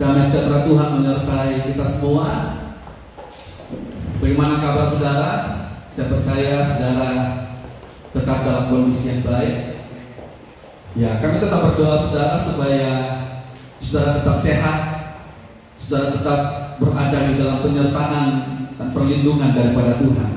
Damai sejahtera Tuhan menyertai kita semua. Bagaimana kabar saudara? Saya percaya saudara tetap dalam kondisi yang baik. Ya, kami tetap berdoa saudara supaya saudara tetap sehat, saudara tetap berada di dalam penyertaan dan perlindungan daripada Tuhan.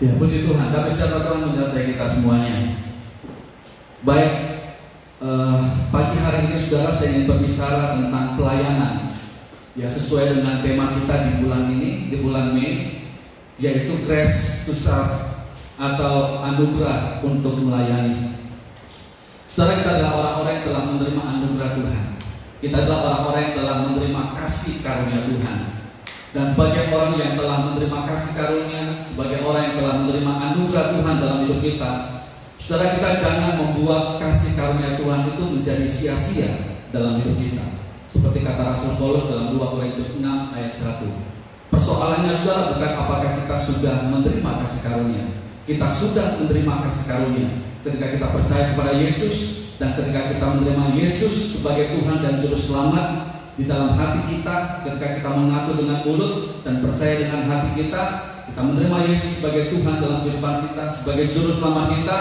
Ya, puji Tuhan, damai sejahtera Tuhan menyertai kita semuanya. Baik, pagi hari ini saudara saya ingin berbicara tentang pelayanan. Ya, sesuai dengan tema kita di bulan ini, di bulan Mei, yaitu Grace to Serve atau anugerah untuk melayani. Saudara, kita adalah orang-orang yang telah menerima anugerah Tuhan. Kita adalah orang-orang yang telah menerima kasih karunia Tuhan. Dan sebagai orang yang telah menerima kasih karunia, sebagai orang yang telah menerima anugerah Tuhan dalam hidup kita, saudara, kita jangan membuat kasih karunia Tuhan itu menjadi sia-sia dalam hidup kita. Seperti kata Rasul Paulus dalam 2 Korintus 6 ayat 1. Persoalannya saudara bukan apakah kita sudah menerima kasih karunia. Kita sudah menerima kasih karunia ketika kita percaya kepada Yesus, dan ketika kita menerima Yesus sebagai Tuhan dan Juru Selamat di dalam hati kita, ketika kita mengaku dengan mulut dan percaya dengan hati kita, kita menerima Yesus sebagai Tuhan dalam kehidupan kita, sebagai Juru Selamat kita,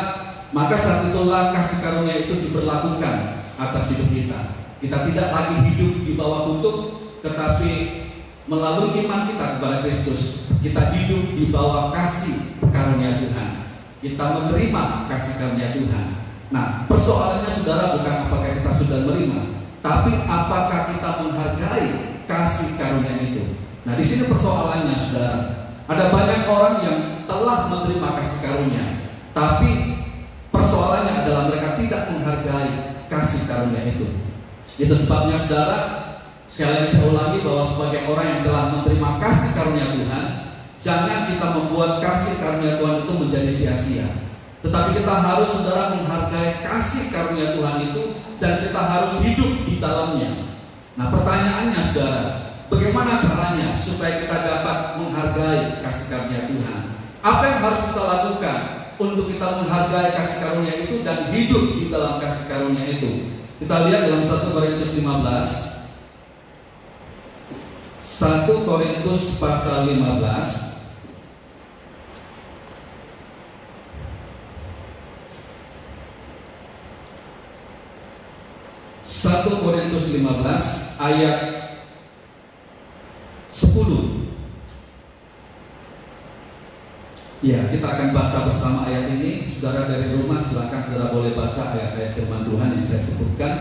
maka saat itulah kasih karunia itu diberlakukan atas hidup kita. Kita tidak lagi hidup di bawah kutuk, tetapi melalui iman kita kepada Kristus, kita hidup di bawah kasih karunia Tuhan. Kita menerima kasih karunia Tuhan. Nah, persoalannya saudara bukan apakah kita sudah menerima, tapi apakah kita menghargai kasih karunia itu. Nah, di sini persoalannya saudara. Ada banyak orang yang telah menerima kasih karunia, tapi persoalannya adalah mereka tidak menghargai kasih karunia itu. Itu sebabnya saudara, sekali lagi saya ulangi bahwa sebagai orang yang telah menerima kasih karunia Tuhan, jangan kita membuat kasih karunia Tuhan itu menjadi sia-sia. Tetapi kita harus saudara menghargai kasih karunia Tuhan itu, dan kita harus hidup di dalamnya. Nah, pertanyaannya saudara, bagaimana caranya supaya kita dapat menghargai kasih karunia Tuhan? Apa yang harus kita lakukan untuk kita menghargai kasih karunia itu dan hidup di dalam kasih karunia itu? Kita lihat dalam 1 Korintus 15. 1 Korintus pasal 15. 1 Korintus 15 ayat 10. Ya, kita akan baca bersama ayat ini. Saudara dari rumah silakan saudara boleh baca ayat-ayat firman Tuhan yang saya sebutkan.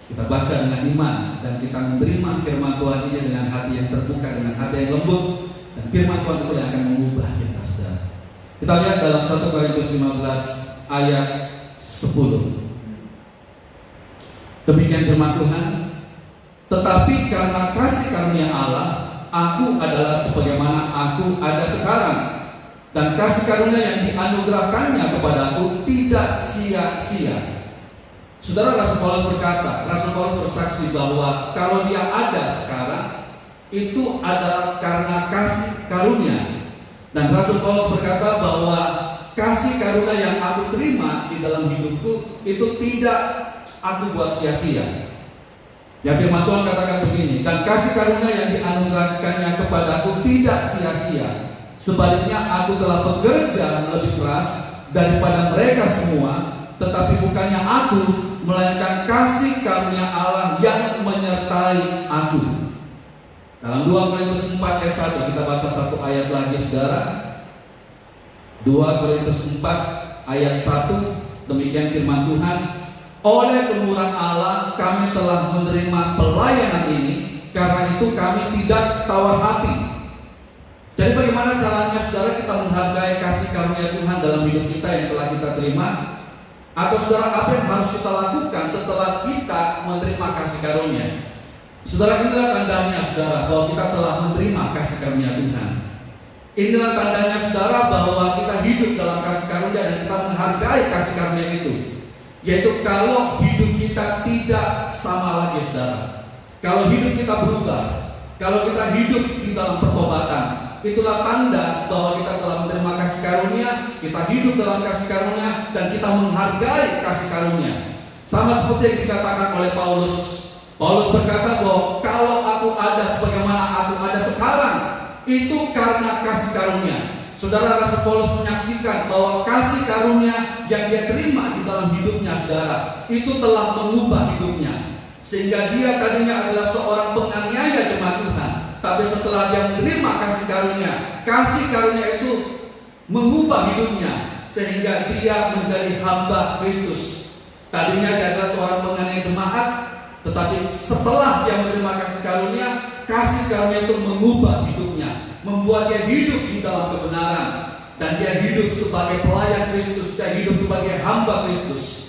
Kita baca dengan iman dan kita menerima firman Tuhan ini dengan hati yang terbuka, dengan hati yang lembut, dan firman Tuhan itu yang akan mengubah kita, saudara. Kita lihat dalam 1 Korintus 15 ayat 10. Demikian firman Tuhan. Tetapi karena kasih karunia Allah, aku adalah sebagaimana aku ada sekarang, dan kasih karunia yang dianugerahkannya kepadaku tidak sia-sia. Saudara, Rasul Paulus berkata, Rasul Paulus bersaksi bahwa kalau dia ada sekarang, itu adalah karena kasih karunia. Dan Rasul Paulus berkata bahwa kasih karunia yang aku terima di dalam hidupku itu tidak aku buat sia-sia. Ya, firman Tuhan katakan begini, dan kasih karunia yang dianugerahkannya kepadaku tidak sia-sia. Sebaliknya aku telah bekerja lebih keras daripada mereka semua, tetapi bukannya aku, melainkan kasih karunia Allah yang menyertai aku. Dalam 2 Korintus 4 ayat 1, kita baca satu ayat lagi saudara. 2 Korintus 4 ayat 1, demikian firman Tuhan. Oleh kemurahan Allah kami telah menerima pelayanan ini, karena itu kami tidak tawar hati. Jadi bagaimana caranya saudara kita menghargai kasih karunia Tuhan dalam hidup kita yang telah kita terima? Atau saudara, apa yang harus kita lakukan setelah kita menerima kasih karunia? Saudara, inilah tandanya saudara bahwa kita telah menerima kasih karunia Tuhan. Inilah tandanya saudara bahwa kita hidup dalam kasih karunia dan kita menghargai kasih karunia itu. Yaitu kalau hidup kita Kalau hidup kita berubah, kalau kita hidup di dalam pertobatan, itulah tanda bahwa kita telah menerima kasih karunia, kita hidup dalam kasih karunia, dan kita menghargai kasih karunia. Sama seperti yang dikatakan oleh Paulus. Paulus berkata bahwa kalau aku ada sebagaimana aku ada sekarang, itu karena kasih karunia. Saudara, Rasul Paulus menyaksikan bahwa kasih karunia yang dia terima di dalam hidupnya, saudara, itu telah mengubah hidupnya. Sehingga dia tadinya adalah seorang penganiaya jemaat Tuhan, tapi setelah dia menerima kasih karunia itu mengubah hidupnya, sehingga dia menjadi hamba Kristus. Tadinya dia adalah seorang penganiaya jemaat, tetapi setelah dia menerima kasih karunia itu mengubah hidupnya, membuat dia hidup di dalam kebenaran, dan dia hidup sebagai pelayan Kristus, dia hidup sebagai hamba Kristus.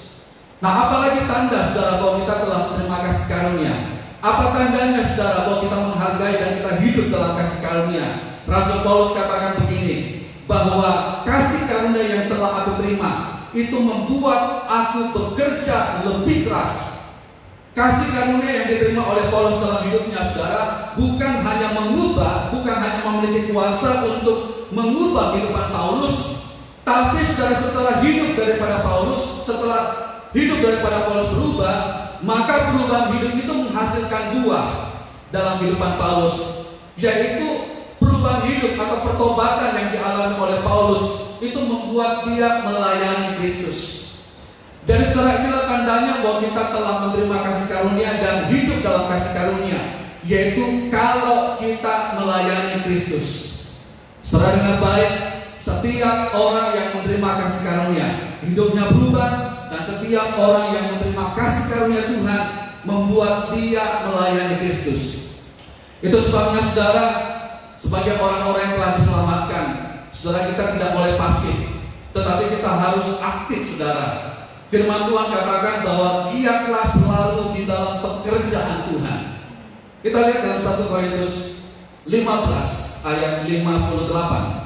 Nah, apalagi tanda, saudara, bahwa kita telah menerima kasih karunia? Apa tandanya, saudara, bahwa kita menghargai dan kita hidup dalam kasih karunia? Rasul Paulus katakan begini, bahwa kasih karunia yang telah aku terima itu membuat aku bekerja lebih keras. Kasih karunia yang diterima oleh Paulus dalam hidupnya, saudara, bukan hanya mengubah, bukan hanya memiliki kuasa untuk mengubah kehidupan Paulus, tapi saudara, setelah hidup daripada Paulus berubah, maka perubahan hidup itu menghasilkan buah dalam kehidupan Paulus, yaitu perubahan hidup atau pertobatan yang dialami oleh Paulus itu membuat dia melayani Kristus. Jadi saudara, inilah tandanya bahwa kita telah menerima kasih karunia dan hidup dalam kasih karunia, yaitu kalau kita melayani Kristus. Saudara, dengan baik, setiap orang yang menerima kasih karunia hidupnya berubah, dan setiap orang yang menerima kasih karunia Tuhan membuat dia melayani Kristus. Itu sebabnya, saudara, sebagai orang-orang yang telah diselamatkan, saudara, kita tidak boleh pasif, tetapi kita harus aktif, saudara. Firman Tuhan katakan bahwa giatlah selalu di dalam pekerjaan Tuhan. Kita lihat dalam 1 Korintus 15 ayat 58.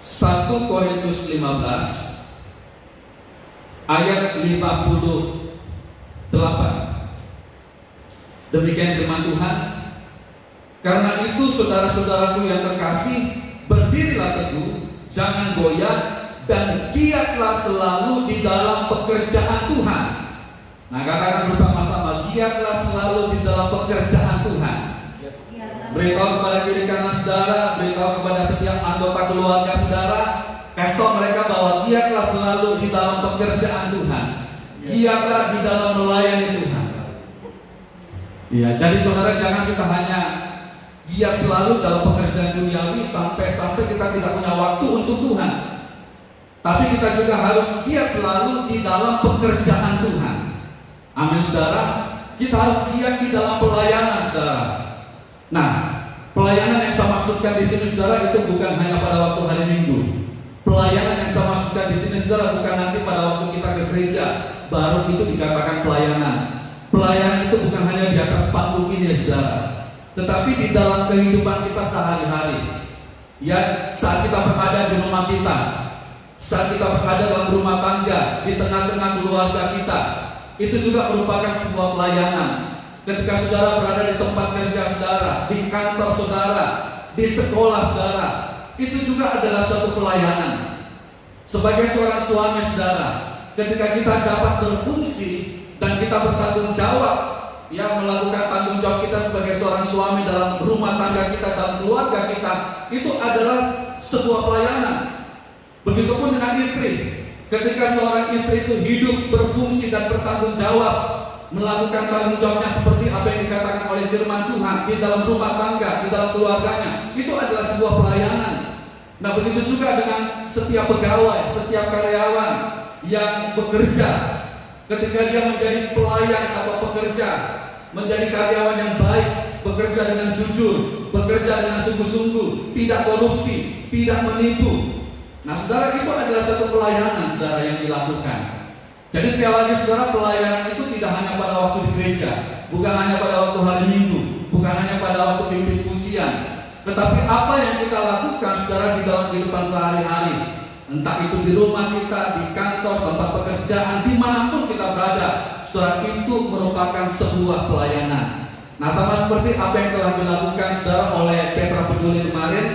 1 Korintus 15 ayat 58. Demikian firman Tuhan. Karena itu, saudara-saudaraku yang terkasih, berdirilah teguh, jangan goyah, dan giatlah selalu di dalam pekerjaan Tuhan. Nah, katakan bersama-sama, giatlah selalu di dalam pekerjaan Tuhan. Beritahu kepada kiri kanan saudara, beritahu kepada setiap anggota keluarga saudara, kasih tahu mereka bahwa giatlah selalu di dalam pekerjaan Tuhan, giatlah di dalam melayani Tuhan. Iya, jadi saudara, jangan kita hanya giat selalu dalam pekerjaan duniawi sampai kita tidak punya waktu untuk Tuhan, tapi kita juga harus giat selalu di dalam pekerjaan Tuhan. Amin, saudara. Kita harus giat di dalam pelayanan, saudara. Nah, pelayanan yang saya maksudkan di sini, saudara, itu bukan hanya pada waktu hari Minggu. Pelayanan yang saya maksudkan di sini, saudara, bukan nanti pada waktu kita ke gereja baru itu dikatakan pelayanan. Pelayanan itu bukan hanya di atas panggung ini, saudara, tetapi di dalam kehidupan kita sehari-hari. Ya, saat kita berada di rumah kita, saat kita berada dalam rumah tangga, di tengah-tengah keluarga kita, itu juga merupakan sebuah pelayanan. Ketika saudara berada di tempat kerja saudara, di kantor saudara, di sekolah saudara, itu juga adalah suatu pelayanan. Sebagai seorang suami saudara, ketika kita dapat berfungsi dan kita bertanggung jawab, ya, melakukan tanggung jawab kita sebagai seorang suami dalam rumah tangga kita, dalam keluarga kita, itu adalah sebuah pelayanan. Begitupun dengan istri. Ketika seorang istri itu hidup, berfungsi dan bertanggung jawab, melakukan tanggung jawabnya seperti apa yang dikatakan oleh firman Tuhan di dalam rumah tangga, di dalam keluarganya, itu adalah sebuah pelayanan. Nah, begitu juga dengan setiap pegawai, setiap karyawan yang bekerja. Ketika dia menjadi pelayan atau pekerja, menjadi karyawan yang baik, bekerja dengan jujur, bekerja dengan sungguh-sungguh, tidak korupsi, tidak menipu. Nah, saudara, itu adalah satu pelayanan, saudara, yang dilakukan. Jadi sekali lagi, saudara, pelayanan itu tidak hanya pada waktu di gereja, bukan hanya pada waktu hari Minggu, bukan hanya pada waktu pimpin pujian, tetapi apa yang kita lakukan, saudara, di dalam kehidupan sehari-hari. Entah itu di rumah kita, di kantor, tempat pekerjaan, dimanapun kita berada, saudara, itu merupakan sebuah pelayanan. Nah, sama seperti apa yang telah dilakukan saudara oleh Petra Peduli kemarin,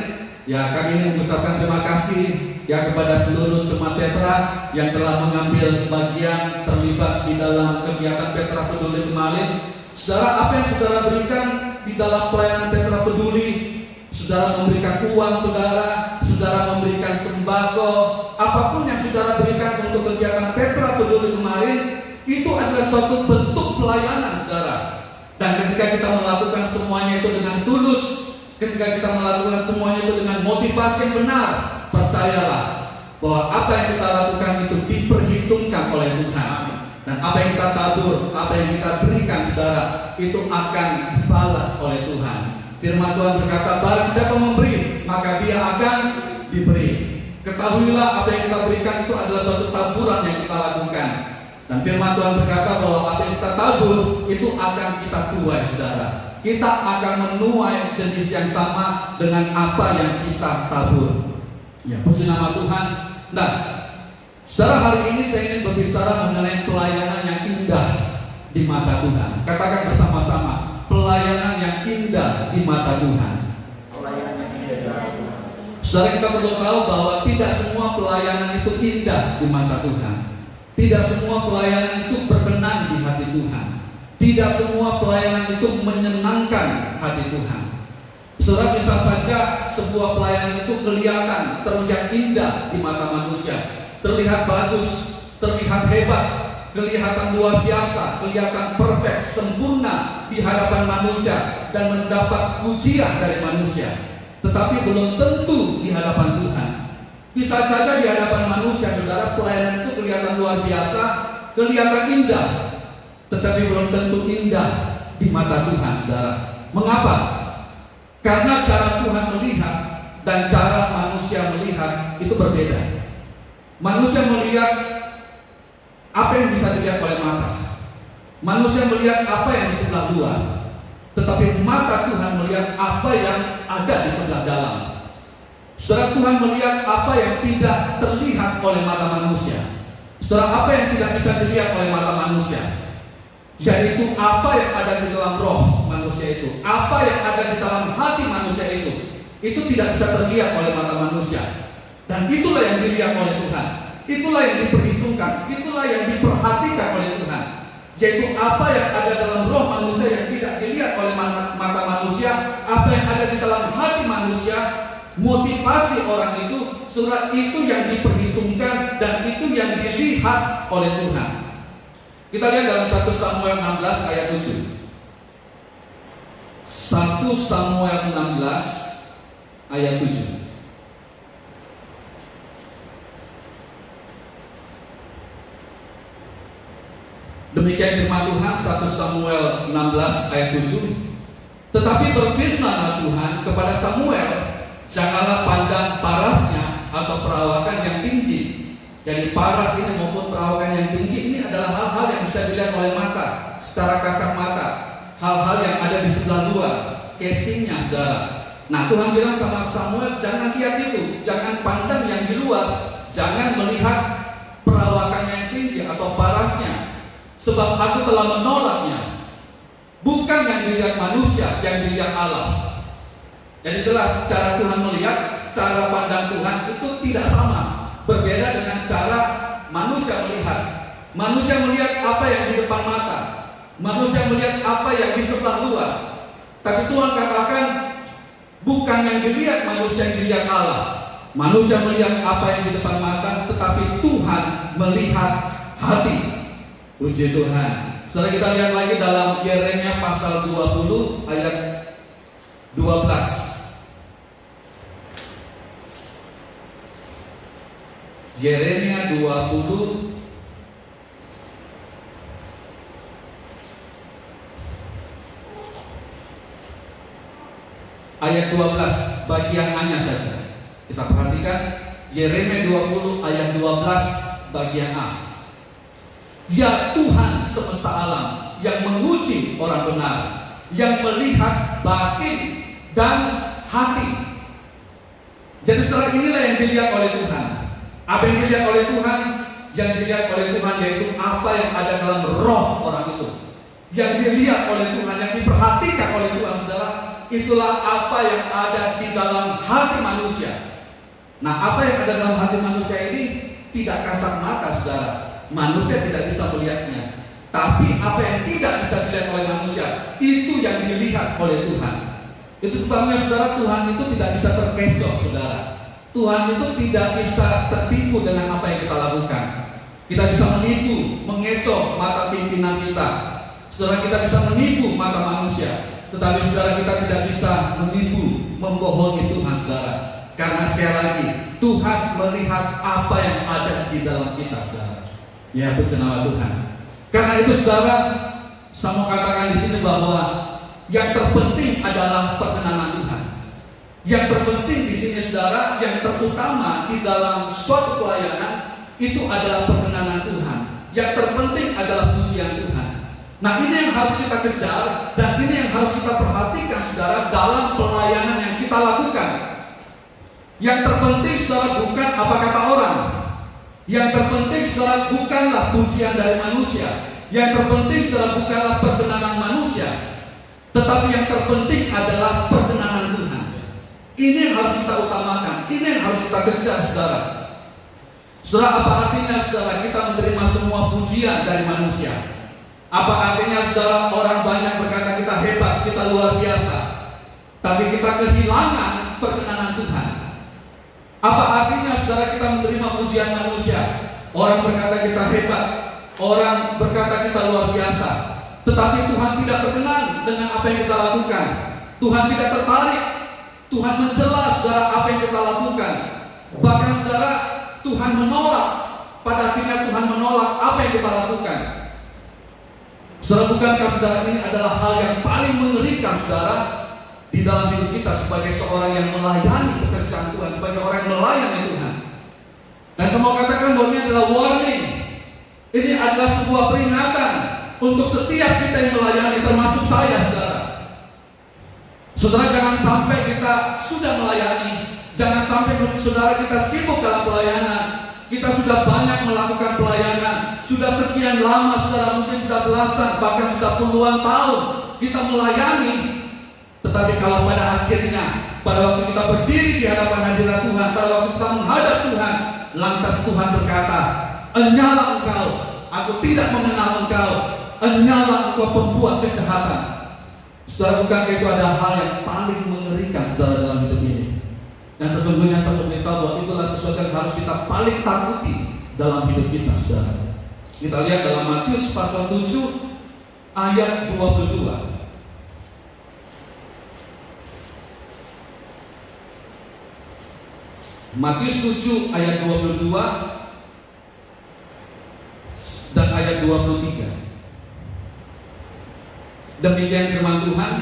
ya kami ingin mengucapkan terima kasih ya kepada seluruh jemaat Petra yang telah mengambil bagian terlibat di dalam kegiatan Petra Peduli kemarin. Saudara, apa yang saudara berikan di dalam pelayanan Petra Peduli, saudara memberikan uang, saudara memberikan sembako, apapun yang saudara berikan untuk kegiatan Petra Peduli kemarin, itu adalah suatu bentuk pelayanan, saudara. Dan ketika kita melakukan semuanya itu dengan tulus, ketika kita melakukan semuanya itu dengan motivasi yang benar, percayalah bahwa apa yang kita lakukan itu diperhitungkan oleh Tuhan. Dan apa yang kita tabur, apa yang kita berikan, saudara, itu akan dibalas oleh Tuhan. Firman Tuhan berkata, barang siapa memberi, maka dia akan diberi. Ketahuilah apa yang kita berikan itu adalah suatu taburan yang kita lakukan. Dan firman Tuhan berkata bahwa apa yang kita tabur itu akan kita tuai, saudara. Kita akan menuai jenis yang sama dengan apa yang kita tabur. Ya, puji nama Tuhan. Nah, saudara, hari ini saya ingin berbicara mengenai pelayanan yang indah di mata Tuhan. Katakan bersama-sama, pelayanan yang indah di mata Tuhan. Pelayanan yang indah di mata Tuhan. Saudara, kita perlu tahu bahwa tidak semua pelayanan itu indah di mata Tuhan. Tidak semua pelayanan itu berkenan di hati Tuhan. Tidak semua pelayanan itu menyenangkan hati Tuhan. Saudara, bisa saja sebuah pelayanan itu kelihatan, terlihat indah di mata manusia, terlihat bagus, terlihat hebat, kelihatan luar biasa, kelihatan perfect, sempurna di hadapan manusia dan mendapat pujian dari manusia. Tetapi belum tentu di hadapan Tuhan. Bisa saja di hadapan manusia, saudara, pelayanan itu kelihatan luar biasa, kelihatan indah, tetapi belum tentu indah di mata Tuhan, saudara. Mengapa? Karena cara Tuhan melihat dan cara manusia melihat itu berbeda. Manusia melihat apa yang bisa dilihat oleh mata. Manusia melihat apa yang di sebelah luar, tetapi mata Tuhan melihat apa yang ada di sebelah dalam. Saudara, Tuhan melihat apa yang tidak terlihat oleh mata manusia. Saudara, apa yang tidak bisa dilihat oleh mata manusia, yaitu apa yang ada di dalam roh manusia itu, apa yang ada di dalam hati manusia itu tidak bisa terlihat oleh mata manusia. Dan itulah yang dilihat oleh Tuhan, itulah yang diperhitungkan, itulah yang diperhatikan oleh Tuhan, yaitu apa yang ada dalam roh manusia yang tidak dilihat oleh mata manusia, apa yang ada di dalam hati manusia, motivasi orang itu, saudara, itu yang diperhitungkan dan itu yang dilihat oleh Tuhan. Kita lihat dalam 1 Samuel 16 ayat 7. 1 Samuel 16 ayat 7. Demikian firman Tuhan, 1 Samuel 16 ayat 7. Tetapi berfirmanlah Tuhan kepada Samuel, janganlah pandang parasnya atau perawakan yang tinggi. Jadi paras ini maupun perawakan yang tinggi ini adalah hal-hal yang bisa dilihat oleh mata, secara kasat mata. Hal-hal yang ada di sebelah luar, casingnya, saudara. Nah, Tuhan bilang sama Samuel, jangan lihat itu, jangan pandang yang di luar, jangan melihat perawakannya yang tinggi atau parasnya, sebab aku telah menolaknya. Bukan yang dilihat manusia, yang dilihat Allah. Jadi jelas cara Tuhan melihat, cara pandang Tuhan itu tidak sama, berbeda dengan cara manusia melihat. Manusia melihat apa yang di depan mata, manusia melihat apa yang di sebelah luar. Tapi Tuhan katakan, bukan yang dilihat manusia, yang dilihat Allah. Manusia melihat apa yang di depan mata, tetapi Tuhan melihat hati. Puji Tuhan. Setelah kita lihat lagi dalam Yeremia pasal 20 ayat 12. Yeremia 20 ayat 12, bagian A-nya saja. Kita perhatikan Yeremia 20 ayat 12 bagian A. Ya Tuhan semesta alam, yang menguji orang benar, yang melihat batin dan hati. Jadi setelah inilah yang dilihat oleh Tuhan. Apa yang dilihat oleh Tuhan? Yang dilihat oleh Tuhan yaitu apa yang ada dalam roh orang itu. Yang dilihat oleh Tuhan, yang diperhatikan oleh Tuhan, saudara, itulah apa yang ada di dalam hati manusia. Nah, apa yang ada dalam hati manusia ini tidak kasat mata, saudara. Manusia tidak bisa melihatnya. Tapi apa yang tidak bisa dilihat oleh manusia, itu yang dilihat oleh Tuhan. Itu sebabnya, saudara, Tuhan itu tidak bisa terkecoh, saudara. Tuhan itu tidak bisa tertipu dengan apa yang kita lakukan. Kita bisa menipu, mengecoh mata pimpinan kita. Saudara, kita bisa menipu mata manusia. Tetapi saudara, kita tidak bisa menipu, membohongi Tuhan, saudara. Karena sekali lagi, Tuhan melihat apa yang ada di dalam kita, saudara. Ya, puji nama Tuhan. Karena itu, saudara, saya mau katakan di sini bahwa yang terpenting adalah perkenanan Tuhan. Yang terpenting di sini, saudara, yang terutama di dalam suatu pelayanan itu adalah perkenanan Tuhan. Yang terpenting adalah pujian Tuhan. Nah, ini yang harus kita kejar dan ini yang harus kita perhatikan, saudara, dalam pelayanan yang kita lakukan. Yang terpenting, saudara, bukan apa kata orang. Yang terpenting, saudara, bukanlah pujian dari manusia. Yang terpenting, saudara, bukanlah perkenanan manusia. Tetapi yang terpenting adalah perkenanan Tuhan. Ini yang harus kita utamakan. Ini yang harus kita kejar, saudara. Saudara, apa artinya, saudara, kita menerima semua pujian dari manusia? Apa artinya, saudara, orang banyak berkata kita hebat, kita luar biasa, tapi kita kehilangan perkenanan Tuhan? Apa artinya, saudara, kita menerima pujian manusia? Orang berkata kita hebat, orang berkata kita luar biasa, tetapi Tuhan tidak berkenan dengan apa yang kita lakukan. Tuhan tidak tertarik. Tuhan mencela, saudara, apa yang kita lakukan. Bahkan, saudara, Tuhan menolak. Pada akhirnya Tuhan menolak apa yang kita lakukan. Saudara, bukankah, saudara, ini adalah hal yang paling mengerikan, saudara, di dalam hidup kita sebagai seorang yang melayani pekerjaan Tuhan, sebagai orang yang melayani Tuhan. Dan saya mau katakan bahwa ini adalah warning. Ini adalah sebuah peringatan untuk setiap kita yang melayani, termasuk saya, saudara. Saudara, jangan sampai kita sudah melayani, jangan sampai saudara kita sibuk dalam pelayanan. Kita sudah banyak melakukan pelayanan, sudah sekian lama, saudara, mungkin sudah belasan, bahkan sudah puluhan tahun kita melayani. Tetapi kalau pada akhirnya, pada waktu kita berdiri di hadapan hadirat Tuhan, pada waktu kita menghadap Tuhan, lantas Tuhan berkata, "Enyalah engkau, aku tidak mengenal engkau, enyalah engkau pembuat kejahatan." Saudara, bukankah itu ada hal yang paling mengerikan, saudara, dalam hidup ini? Dan sesungguhnya saya beritahu bahwa itulah sesuatu yang harus kita paling takuti dalam hidup kita, saudara. Kita lihat dalam Matius pasal 7 ayat 22. Matius 7 ayat 22 dan ayat 23. Demikian firman Tuhan.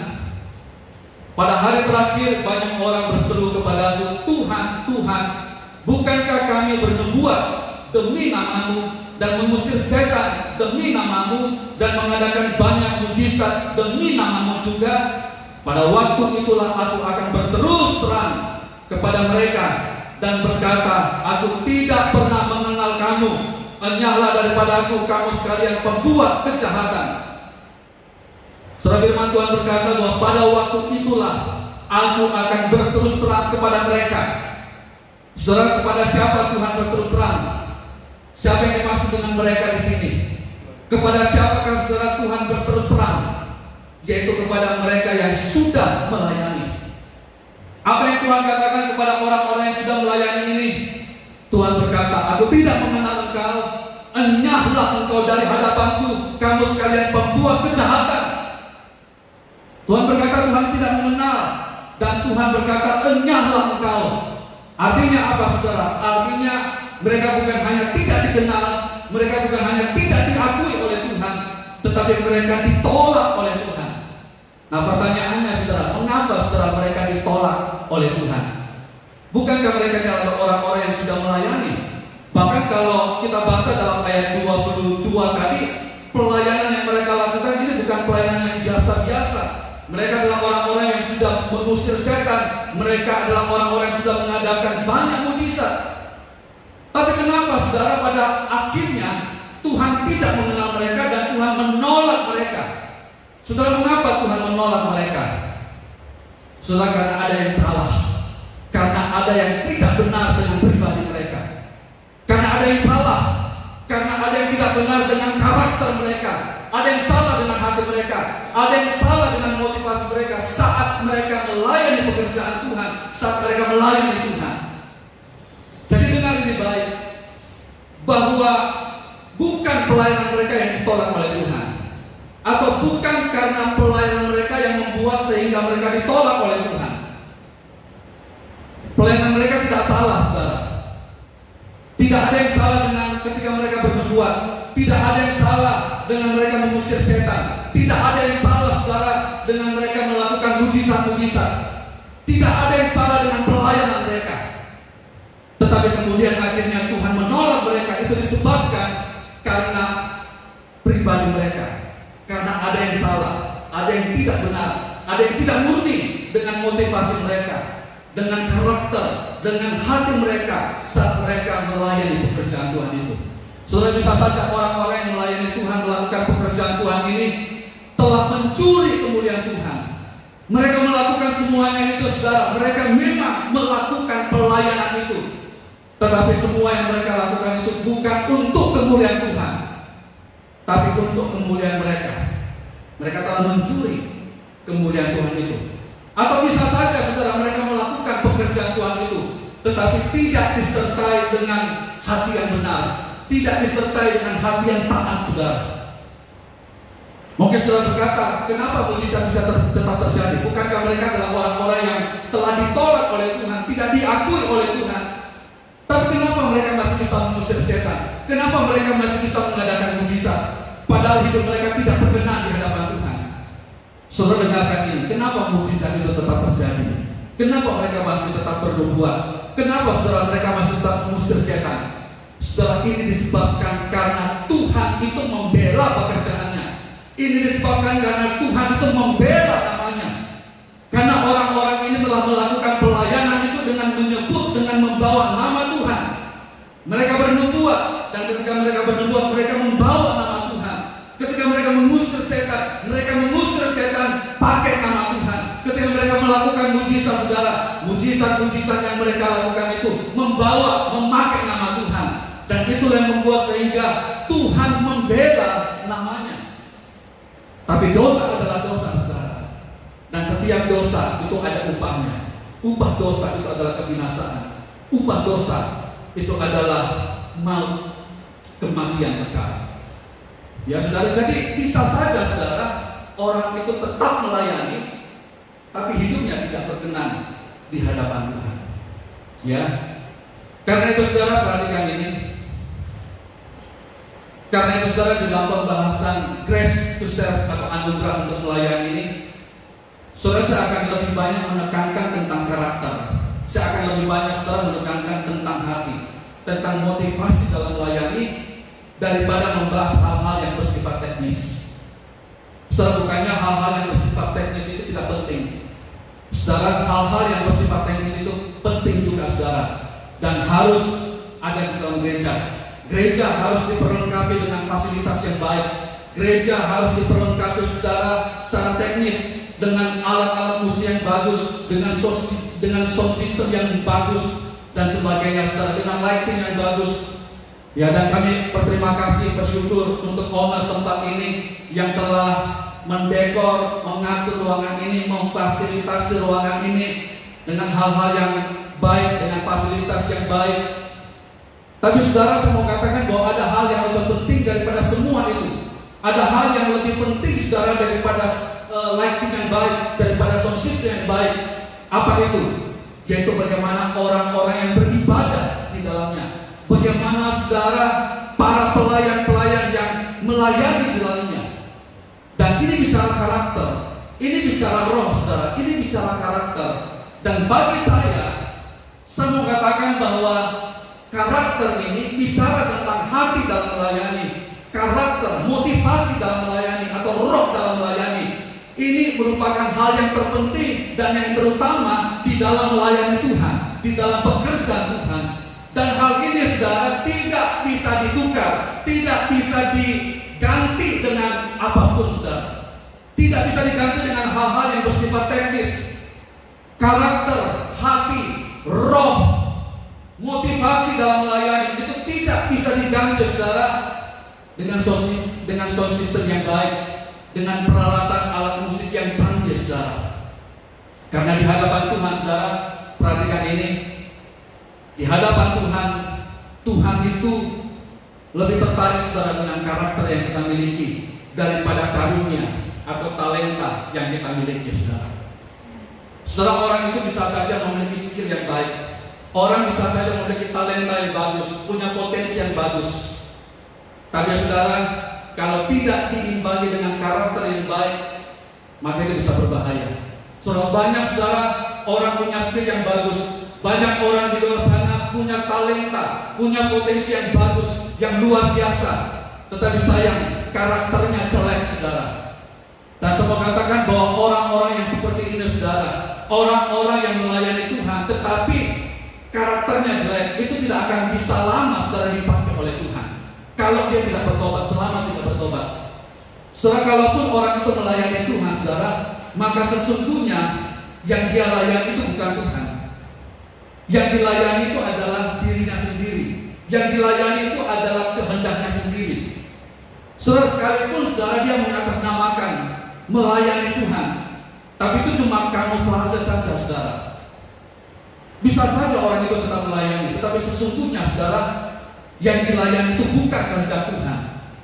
Pada hari terakhir banyak orang berseru kepadaku, "Tuhan, Tuhan, bukankah kami bernubuat demi namamu dan mengusir setan demi namamu dan mengadakan banyak mujizat demi namamu juga?" Pada waktu itulah aku akan berterus terang kepada mereka dan berkata, "Aku tidak pernah mengenal kamu. Enyahlah daripadaku, kamu sekalian pembuat kejahatan." Saudara, firman Tuhan berkata bahwa pada waktu itulah aku akan berterus terang kepada mereka. Saudara, kepada siapa Tuhan berterus terang? Siapa yang dimaksud dengan mereka di sini? Kepada siapakah, saudara, Tuhan berterus terang? Yaitu kepada mereka yang sudah melayani. Apa yang Tuhan katakan kepada orang-orang yang sudah melayani ini? Tuhan berkata, "Aku tidak mengenal engkau. Enyahlah engkau dari hadapanku, kamu sekalian pembuat kejahatan." Tuhan berkata Tuhan tidak mengenal, dan Tuhan berkata, "Enyahlah engkau." Artinya apa, saudara? Artinya mereka bukan hanya tidak dikenal, mereka bukan hanya tidak diakui oleh Tuhan, tetapi mereka ditolak oleh Tuhan. Nah, pertanyaannya, saudara, mengapa, saudara, mereka ditolak oleh Tuhan? Bukankah mereka adalah orang-orang yang sudah melayani? Bahkan kalau kita baca dalam ayat 22 tadi, pelayanan yang mereka lakukan ini bukan pelayanan yang biasa-biasa. Mereka adalah orang-orang yang sudah mengusir setan. Mereka adalah orang-orang yang sudah mengadakan banyak mujizat. Tapi pada akhirnya Tuhan tidak mengenal mereka dan Tuhan menolak mereka. Saudara, mengapa Tuhan menolak mereka? Saudara, karena ada yang salah, karena ada yang tidak benar dengan pribadi mereka, karena ada yang salah, karena ada yang tidak benar dengan karakter mereka, ada yang salah dengan hati mereka, ada yang salah dengan motivasi mereka saat mereka melayani pekerjaan Tuhan, saat mereka melayani Tuhan. Jadi dengar ini baik, bahwa bukan pelayanan mereka yang ditolak oleh Tuhan, atau bukan karena pelayanan mereka yang membuat sehingga mereka ditolak oleh Tuhan. Pelayanan mereka tidak salah, saudara. Tidak ada yang salah dengan ketika mereka bernubuat. Tidak ada yang salah dengan mereka mengusir setan. Tidak ada yang salah, saudara, dengan mereka melakukan mujizat-mujizat. Tidak ada yang salah dengan pelayanan mereka. Tetapi kemudian akhirnya Tuhan menolak mereka. Itu disebabkan karena pribadi mereka, karena ada yang salah, ada yang tidak benar, ada yang tidak murni dengan motivasi mereka, dengan karakter, dengan hati mereka saat mereka melayani pekerjaan Tuhan itu. Saudara, bisa saja orang-orang yang melayani Tuhan, melakukan pekerjaan Tuhan ini telah mencuri kemuliaan Tuhan. Mereka melakukan semuanya itu, saudara. Mereka memang melakukan pelayanan itu, tetapi semua yang mereka lakukan itu bukan untuk kemuliaan Tuhan, tapi untuk kemuliaan mereka. Mereka telah mencuri kemuliaan Tuhan itu. Atau bisa saja, saudara, mereka melakukan pekerjaan Tuhan itu, tetapi tidak disertai dengan hati yang benar, tidak disertai dengan hati yang taat, saudara. Mungkin saudara berkata, kenapa mujizat bisa tetap terjadi? Bukankah mereka adalah orang-orang yang telah ditolak oleh Tuhan, tidak diakui oleh Tuhan? Tapi kenapa mereka masih bisa mengusir setan? Kenapa mereka masih bisa mengadakan mujizat? Padahal hidup mereka tidak berkenan di hadapan Tuhan. Saudara, dengarkan ini. Kenapa mujizat itu tetap terjadi? Kenapa mereka masih tetap bernubuat? Kenapa, saudara, mereka masih tetap mengusir setan? Saudara, ini disebabkan karena Tuhan itu membela pekerjaannya. Ini disebabkan karena Tuhan itu membela namanya. Karena orang-orang ini telah melakukan pelayanan itu dengan menyebut, dengan membawa nama Tuhan. Mereka bernubuat, dan ketika mereka bernubuat, mereka membawa nama Tuhan. Ketika mereka mengusir setan, mereka mengusir setan pakai nama Tuhan. Ketika mereka melakukan mujizat, saudara, mujizat-mujizat yang mereka lakukan itu membawa, memakai nama Tuhan. Dan itulah yang membuat sehingga Tuhan membela namanya. Tapi dosa adalah dosa, saudara. Dan setiap dosa itu ada upahnya. Upah dosa itu adalah kebinasaan. Upah dosa itu adalah maut, kematian kekal. Ya, saudara, jadi bisa saja, saudara, orang itu tetap melayani, tapi hidupnya tidak berkenan di hadapan Tuhan. Ya, karena itu, saudara, perhatikan ini. Karena itu, saudara, dalam pembahasan grace to serve atau anugerah untuk melayani ini, saudara, saya akan lebih banyak menekankan tentang karakter. Saya akan lebih banyak, saudara, menekankan tentang hati, tentang motivasi dalam melayani, daripada membahas hal-hal yang bersifat teknis. Saudara, bukannya hal-hal yang bersifat teknis itu tidak penting. Saudara, hal-hal yang bersifat teknis itu penting juga, saudara, dan harus ada di dalam gereja. Gereja harus diperlengkapi dengan fasilitas yang baik. Gereja harus diperlengkapi, saudara, secara teknis dengan alat-alat musik yang bagus, dengan sound system yang bagus dan sebagainya, saudara, dengan lighting yang bagus. Ya, dan kami berterima kasih, bersyukur untuk owner tempat ini yang telah mendekor, mengatur ruangan ini, memfasilitasi ruangan ini dengan hal-hal yang baik, dengan fasilitas yang baik. Tapi, saudara, saya mau katakan bahwa ada hal yang lebih penting daripada semua itu. Ada hal yang lebih penting, saudara, daripada lighting yang baik, daripada sound system yang baik. Apa itu? Yaitu bagaimana orang-orang yang beribadah di dalamnya. Bagaimana, saudara, para pelayan-pelayan yang melayani di dalamnya. Dan ini bicara karakter, ini bicara roh, saudara, ini bicara karakter. Dan bagi saya mau katakan bahwa karakter ini bicara tentang hati dalam melayani, karakter, motivasi dalam melayani, atau roh dalam melayani. Ini merupakan hal yang terpenting dan yang terutama di dalam melayani Tuhan, di dalam pekerjaan Tuhan. Dan hal ini, saudara, tidak bisa bisa ditukar, tidak bisa diganti dengan apapun, saudara. Tidak bisa diganti dengan hal-hal yang bersifat teknis. Karakter, hati, roh, motivasi dalam melayani itu tidak bisa diganti, saudara, dengan sound system yang baik, dengan peralatan alat musik yang canggih, saudara. Karena di hadapan Tuhan, saudara, perhatikan ini, di hadapan Tuhan, Tuhan itu lebih tertarik, saudara, dengan karakter yang kita miliki daripada karunia atau talenta yang kita miliki, saudara. Saudara, orang itu bisa saja memiliki skill yang baik, orang bisa saja memiliki talenta yang bagus, punya potensi yang bagus. Tapi saudara, kalau tidak diimbangi dengan karakter yang baik, maka itu bisa berbahaya. Saudara, banyak, saudara, orang punya skill yang bagus, banyak orang di luar sana punya talenta, punya potensi yang bagus, yang luar biasa, tetapi sayang, karakternya jelek, saudara. Dan saya mau katakan bahwa orang-orang yang seperti ini, saudara, orang-orang yang melayani Tuhan tetapi karakternya jelek, itu tidak akan bisa lama, saudara, dipakai oleh Tuhan kalau dia tidak bertobat, selama tidak bertobat. Saudara, kalaupun orang itu melayani Tuhan, saudara, maka sesungguhnya yang dia layani itu bukan Tuhan. Yang dilayani itu adalah dirinya sendiri. Yang dilayani itu adalah kehendaknya sendiri. Saudara, sekalipun saudara dia mengatasnamakan melayani Tuhan, tapi itu cuma kamuflase saja, saudara. Bisa saja orang itu tetap melayani, tetapi sesungguhnya, saudara, yang dilayani itu bukan kehendak Tuhan,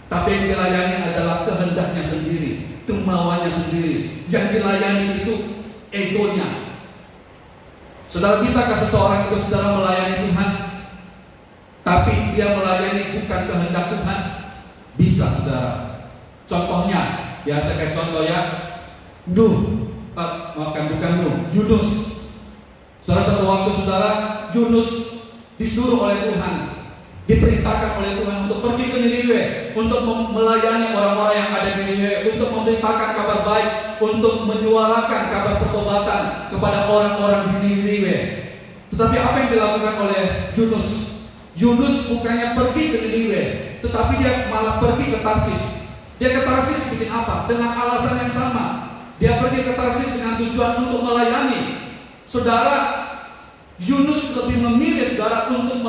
tapi yang dilayani adalah kehendaknya sendiri, kemauannya sendiri. Yang dilayani itu egonya. Saudara, bisakah seseorang itu, saudara, melayani Tuhan tapi dia melayani bukan kehendak Tuhan? Bisa, saudara. Contohnya, ya saya kasih contoh ya, Yunus. Saudara, satu waktu, saudara, Yunus disuruh oleh Tuhan, diperintahkan oleh Tuhan untuk pergi ke Niniwe, untuk melayani orang-orang yang ada di Niniwe, untuk memberitakan kabar baik, untuk menyuarakan kabar pertobatan kepada orang-orang di Niniwe. Tetapi apa yang dilakukan oleh Yunus? Yunus bukannya pergi ke Niniwe, tetapi dia malah pergi ke Tarsis. Dia ke Tarsis bikin apa? Dengan alasan yang sama. Dia pergi ke Tarsis dengan tujuan untuk melayani. Saudara, Yunus lebih memilih, saudara, untuk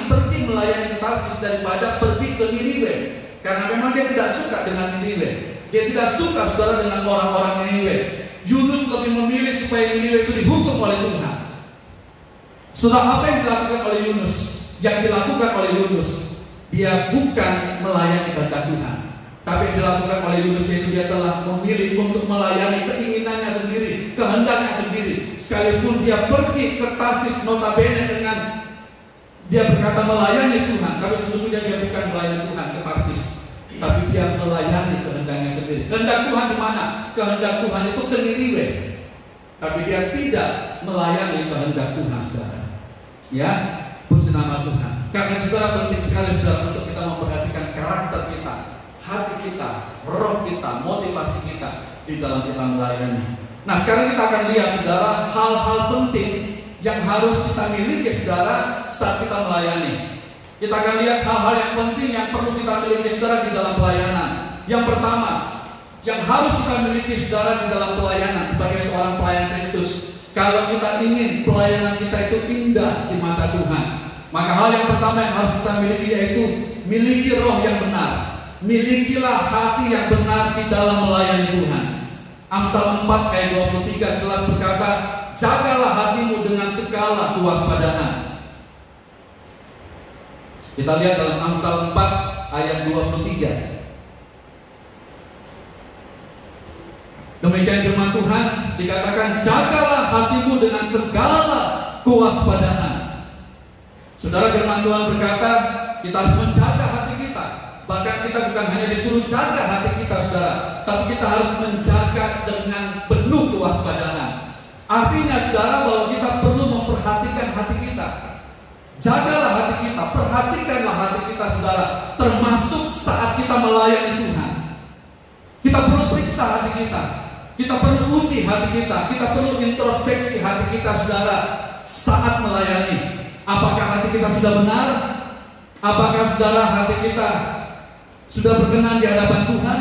pergi melayani ke Tarsis daripada pergi ke Niniwe. Karena memang dia tidak suka dengan Niniwe. Dia tidak suka, saudara, dengan orang-orang Niniwe. Yunus lebih memilih supaya Niniwe itu dihukum oleh Tuhan. Saudara, apa yang dilakukan oleh Yunus? Yang dilakukan oleh Yunus, dia bukan melayani kehendak Tuhan, tapi yang dilakukan oleh Yunus yaitu dia telah memilih untuk melayani keinginannya sendiri, kehendaknya sendiri. Sekalipun dia pergi ke Tarsis notabene dengan dia berkata melayani Tuhan, tapi sesungguhnya dia bukan melayani Tuhan ke Tarsis, tapi dia melayani kehendaknya sendiri. Kehendak Tuhan di mana? Kehendak Tuhan itu ke Niniwe, tapi dia tidak melayani kehendak Tuhan, saudara. Ya, puji nama Tuhan. Karena saudara, penting sekali, saudara, untuk kita memperhatikan karakter kita, hati kita, roh kita, motivasi kita di dalam kita melayani. Nah, sekarang kita akan lihat, saudara, hal-hal penting yang harus kita miliki, saudara, saat kita melayani. Kita akan lihat hal-hal yang penting yang perlu kita miliki, saudara, di dalam pelayanan. Yang pertama, yang harus kita miliki, saudara, di dalam pelayanan sebagai seorang pelayan Kristus. Kalau kita ingin pelayanan kita itu indah di mata Tuhan, maka hal yang pertama yang harus kita miliki yaitu miliki roh yang benar. Milikilah hati yang benar di dalam melayani Tuhan. Amsal 4 ayat 23 jelas berkata, jagalah hatimu dengan segala kewaspadaan. Kita lihat dalam Amsal 4 ayat 23. Demikian firman Tuhan, dikatakan jagalah hatimu dengan segala kewaspadaan. Saudara, firman Tuhan berkata kita harus menjaga hati kita. Bahkan kita bukan hanya disuruh jaga hati kita, saudara, tapi kita harus menjaga dengan penuh kewaspadaan. Artinya, saudara, bahwa kita perlu memperhatikan hati kita. Jagalah hati kita, perhatikanlah hati kita, saudara, termasuk saat kita melayani Tuhan. Kita perlu periksa hati kita. Kita perlu uji hati kita. Kita perlu introspeksi hati kita, saudara, saat melayani. Apakah hati kita sudah benar? Apakah saudara hati kita sudah berkenan di hadapan Tuhan?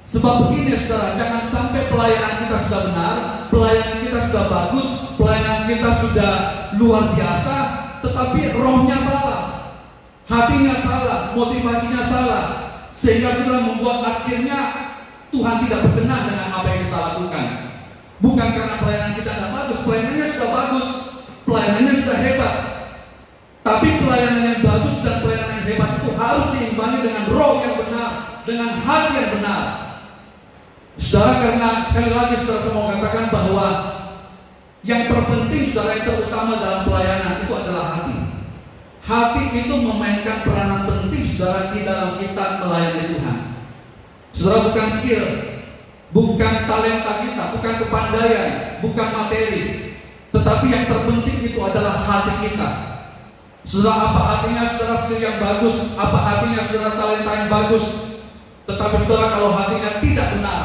Sebab begini saudara, jangan sampai pelayanan kita sudah benar, pelayanan kita sudah bagus, pelayanan kita sudah luar biasa, tetapi rohnya salah, hatinya salah, motivasinya salah, sehingga sudah membuat akhirnya Tuhan tidak berkenan dengan apa yang kita lakukan. Bukan karena pelayanan kita tidak bagus, pelayanannya sudah bagus, pelayanannya sudah hebat. Tapi pelayanan yang bagus dan pelayanan yang hebat itu harus diimbangi dengan roh yang benar, dengan hati yang benar. Saudara, karena sekali lagi saudara saya mau katakan bahwa yang terpenting saudara, yang terutama dalam pelayanan itu adalah hati. Hati itu memainkan peranan penting saudara di dalam kita melayani Tuhan. Saudara, bukan skill, bukan talenta kita, bukan kepandaian, bukan materi, tetapi yang terpenting itu adalah hati kita. Saudara, apa artinya saudara skill yang bagus, apa artinya saudara talenta yang bagus, tetapi saudara kalau hatinya tidak benar.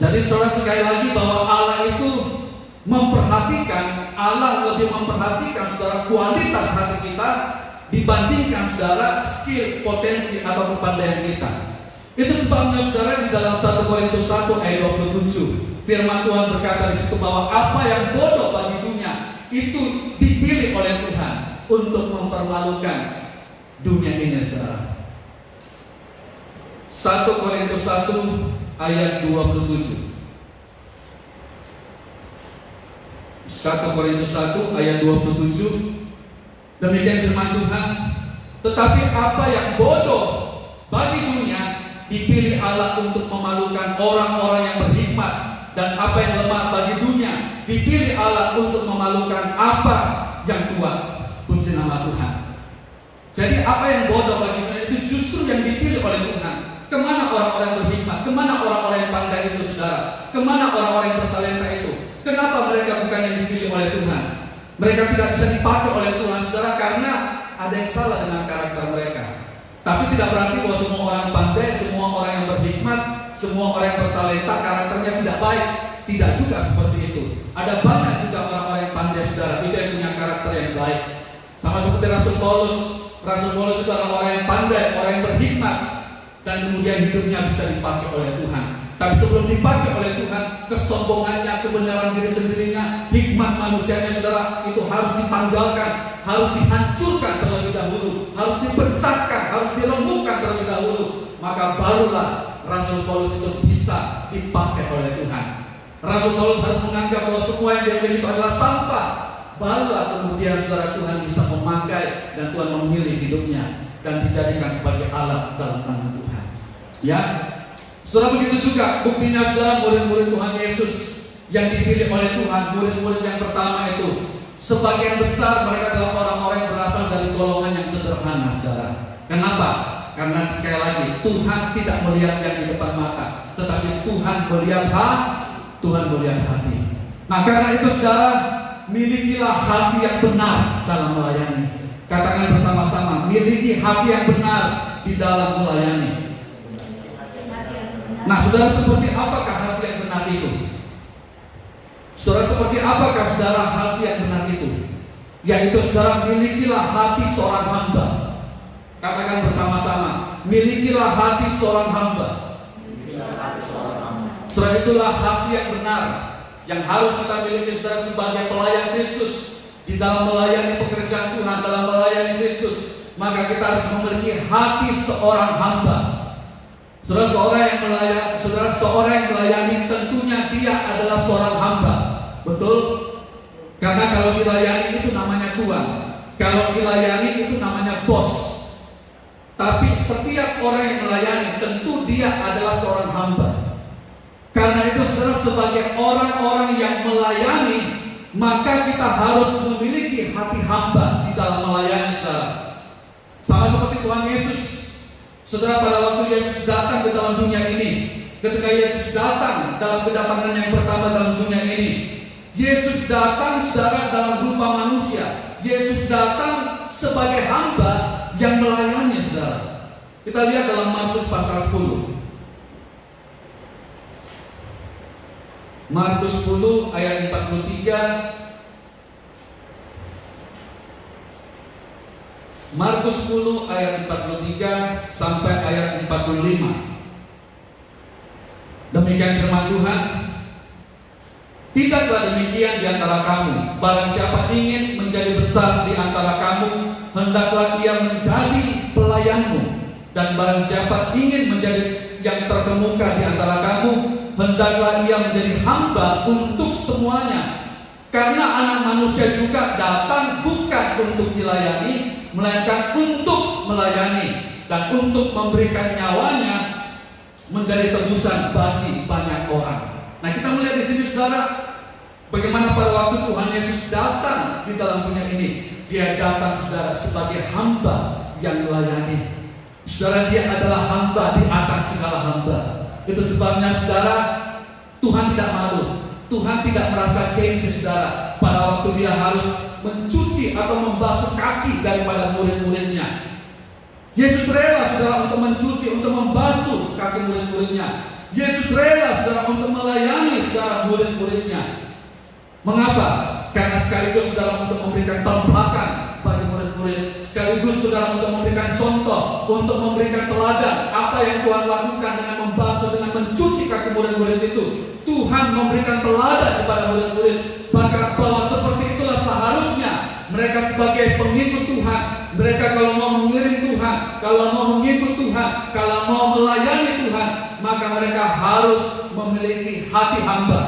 Jadi saudara, sekali lagi bahwa Allah itu memperhatikan, Allah lebih memperhatikan saudara kualitas hati kita dibandingkan saudara skill, potensi atau kepandaian kita. Itu sebabnya saudara di dalam 1 Korintus 1 ayat 27 firman Tuhan berkata di situ bahwa apa yang bodoh bagi dunia itu dipilih oleh Tuhan untuk mempermalukan dunia ini saudara. 1 Korintus 1 ayat 27. 1 Korintus 1 ayat 27. Demikian firman Tuhan, tetapi apa yang bodoh bagi dunia dipilih Allah untuk memalukan orang-orang yang berhikmat, dan apa yang lemah bagi dunia dipilih Allah untuk memalukan apa yang tua. Puji nama Tuhan. Jadi apa yang bodoh bagi dunia itu justru yang dipilih oleh Tuhan. Kemana orang-orang berhikmat? Kemana orang-orang yang pandai itu saudara? Kemana orang-orang yang bertalenta itu? Kenapa mereka bukan yang dipilih oleh Tuhan? Mereka tidak bisa dipakai oleh Tuhan saudara karena ada yang salah dengan karakter mereka. Tapi tidak berarti bahwa semua orang pandai, semua orang yang berhikmat, semua orang yang bertalenta karakternya tidak baik. Tidak juga seperti itu. Ada banyak juga orang-orang yang pandai saudara, itu yang punya karakter yang baik. Sama seperti Rasul Paulus. Rasul Paulus itu adalah orang yang pandai, orang yang berhikmat, dan kemudian hidupnya bisa dipakai oleh Tuhan. Tapi sebelum dipakai oleh Tuhan, kesombongannya, kebenaran diri sendirinya, hikmat manusianya saudara, itu harus ditanggalkan, harus dihancurkan terlebih dahulu, harus dipecahkan, harus diremukkan terlebih dahulu. Maka barulah Rasul Paulus itu bisa dipakai oleh Tuhan. Rasul Paulus harus menganggap bahwa semua yang dia miliki itu adalah sampah. Barulah kemudian saudara Tuhan bisa memakai dan Tuhan memilih hidupnya dan dijadikan sebagai alat dalam tangan Tuhan. Ya, saudara, begitu juga buktinya saudara murid-murid Tuhan Yesus yang dipilih oleh Tuhan, murid-murid yang pertama itu, sebagian besar mereka adalah orang-orang yang berasal dari golongan yang sederhana saudara. Kenapa? Karena sekali lagi Tuhan tidak melihat yang di depan mata, tetapi Tuhan melihat hati. Nah, karena itu saudara, milikilah hati yang benar dalam melayani. Katakan bersama-sama, miliki hati yang benar di dalam melayani. Nah, saudara, seperti apakah hati yang benar itu? Saudara, seperti apakah saudara hati yang benar itu? Yaitu saudara, milikilah hati seorang hamba. Katakan bersama-sama, milikilah hati seorang hamba. Saudara, itulah hati yang benar yang harus kita miliki saudara sebagai pelayan Kristus. Di dalam melayani pekerjaan Tuhan, dalam melayani Kristus, maka kita harus memiliki hati seorang hamba. Saudara, seorang yang melayani tentunya dia adalah seorang hamba. Betul? Karena kalau dilayani itu namanya tuan, kalau dilayani itu namanya bos. Tapi setiap orang yang melayani tentu dia adalah seorang hamba. Karena itu saudara, sebagai orang-orang yang melayani, maka kita harus memiliki hati hamba di dalam melayani saudara. Sama seperti Tuhan Yesus. Saudara, pada waktu Yesus datang ke dalam dunia ini, ketika Yesus datang dalam kedatangan yang pertama dalam dunia ini, Yesus datang saudara dalam rupa manusia. Yesus datang sebagai hamba yang melayani saudara. Kita lihat dalam Markus pasal 10. Markus 10 ayat 43. Markus 10 ayat 43 sampai ayat 45. Demikian firman Tuhan. Tidaklah demikian di antara kamu. Barang siapa ingin menjadi besar di antara kamu, hendaklah ia menjadi pelayanmu. Dan barang siapa ingin menjadi yang terkemuka di antara kamu, hendaklah ia menjadi hamba untuk semuanya. Karena anak manusia juga datang bukan untuk dilayani, melainkan untuk melayani dan untuk memberikan nyawanya menjadi tebusan bagi banyak orang. Nah, kita melihat di sini saudara, bagaimana pada waktu Tuhan Yesus datang di dalam dunia ini, dia datang saudara sebagai hamba yang melayani. Saudara, dia adalah hamba di atas segala hamba. Itu sebabnya saudara, Tuhan tidak malu, Tuhan tidak merasa gengsi saudara pada waktu dia harus mencuci atau membasuh kaki daripada murid-muridnya. Yesus rela saudara untuk mencuci, untuk membasuh kaki murid-muridnya. Yesus rela saudara untuk melayani saudara murid-muridnya. Mengapa? Karena sekaligus saudara untuk memberikan tampakan bagi murid-murid, sekaligus saudara untuk memberikan contoh, untuk memberikan teladan apa yang Tuhan lakukan dengan membasuh, dengan mencuci kaki murid-murid itu. Tuhan memberikan teladan kepada murid-murid bahwa seperti itulah seharusnya mereka sebagai pengikut Tuhan. Mereka kalau mau mengiring Tuhan, kalau mau mengikut Tuhan, kalau mau melayani Tuhan, maka mereka harus memiliki hati hamba.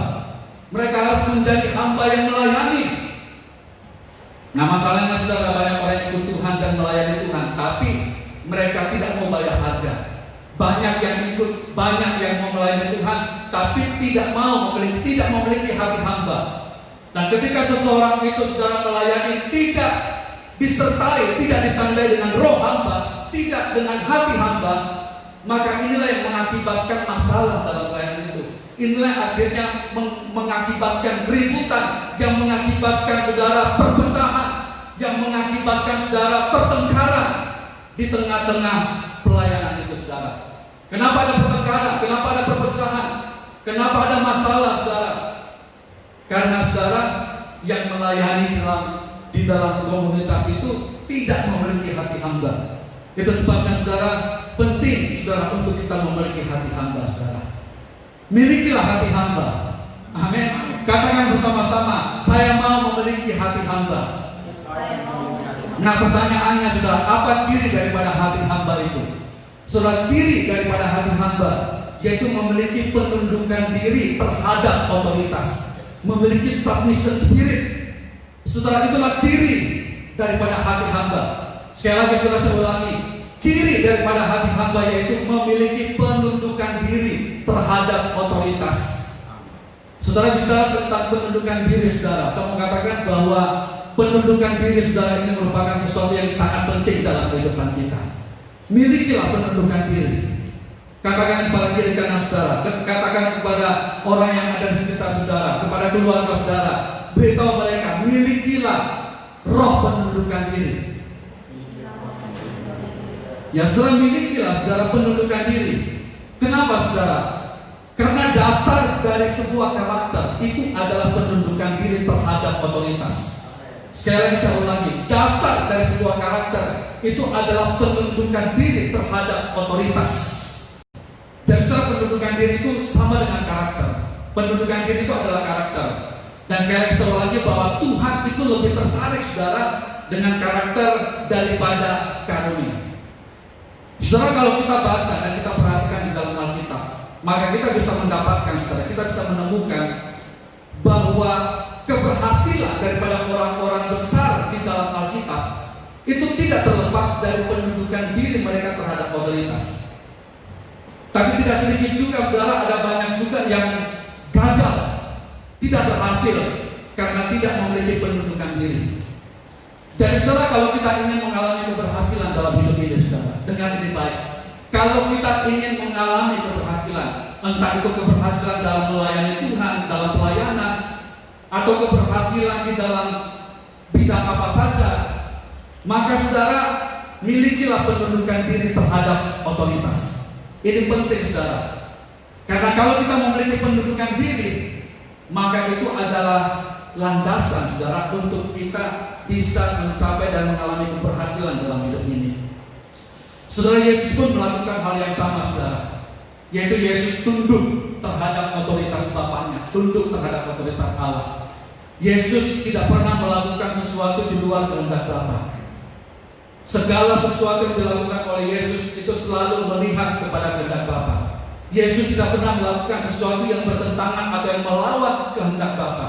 Mereka harus menjadi hamba yang melayani. Nah, masalahnya saudara, banyak orang yang ikut Tuhan dan melayani Tuhan, tapi mereka tidak mau bayar harga. Banyak yang ikut, banyak yang mau melayani Tuhan, tapi tidak memiliki hati hamba. Dan ketika seseorang itu saudara melayani tidak disertai, tidak ditandai dengan roh hamba, tidak dengan hati hamba, maka inilah yang mengakibatkan masalah dalam pelayanan itu. Inilah akhirnya mengakibatkan keributan, yang mengakibatkan saudara perpecahan, yang mengakibatkan saudara pertengkaran di tengah-tengah pelayanan itu saudara. Kenapa ada pertengkaran? Kenapa ada perpecahan? Kenapa ada masalah saudara? Karena saudara yang melayani di dalam komunitas itu tidak memiliki hati hamba. Itu sebabnya saudara, penting saudara untuk kita memiliki hati hamba saudara. Milikilah hati hamba. Amin. Katakan bersama-sama, saya mau memiliki hati hamba. Nah, pertanyaannya saudara, apa ciri daripada hati hamba itu? Saudara, ciri daripada hati hamba yaitu memiliki penundukan diri terhadap otoritas, memiliki submission spirit. Saudara, itulah ciri daripada hati hamba. Sekali lagi saudara, saya ulangi, ciri daripada hati hamba yaitu memiliki penundukan diri terhadap otoritas. Saudara, bicara tentang penundukan diri saudara, saya mau katakan bahwa penundukan diri saudara ini merupakan sesuatu yang sangat penting dalam kehidupan kita. Milikilah penundukan diri. Katakan kepada kiri kanan saudara, katakan kepada orang yang ada di sekitar saudara, kepada keluarga saudara, beritahu mereka, milikilah roh penundukan diri. Ya saudara, milikilah saudara penundukan diri. Kenapa saudara? Karena dasar dari sebuah karakter itu adalah penundukan diri terhadap otoritas. Sekali lagi saya ulangi, dasar dari sebuah karakter itu adalah penundukan diri terhadap otoritas. Dan saudara, penundukan diri itu sama dengan karakter. Penundukan diri itu adalah karakter. Dan sekali lagi saya ulangi bahwa Tuhan itu lebih tertarik saudara dengan karakter daripada karunia. Saudara, kalau kita baca dan kita perhatikan di dalam Alkitab, maka kita bisa mendapatkan saudara, kita bisa menemukan bahwa keberhasilan daripada orang-orang besar di dalam Alkitab itu tidak terlepas dari penundukan diri mereka terhadap otoritas. Tapi tidak sedikit juga saudara, ada banyak juga yang gagal, tidak berhasil karena tidak memiliki penundukan diri. Jadi saudara, kalau kita ingin mengalami keberhasilan dalam hidup ini saudara, dengar ini baik. Kalau kita ingin mengalami keberhasilan, entah itu keberhasilan dalam melayani Tuhan, dalam pelayanan, atau keberhasilan di dalam bidang apa saja, maka saudara, milikilah penundukan diri terhadap otoritas. Ini penting saudara, karena kalau kita memiliki penundukan diri, maka itu adalah landasan saudara untuk kita bisa mencapai dan mengalami keberhasilan dalam hidup ini. Saudara, Yesus pun melakukan hal yang sama, saudara, yaitu Yesus tunduk terhadap otoritas Bapaknya, tunduk terhadap otoritas Allah. Yesus tidak pernah melakukan sesuatu di luar kehendak Bapa. Segala sesuatu yang dilakukan oleh Yesus itu selalu melihat kepada kehendak Bapa. Yesus tidak pernah melakukan sesuatu yang bertentangan atau yang melawan kehendak Bapa.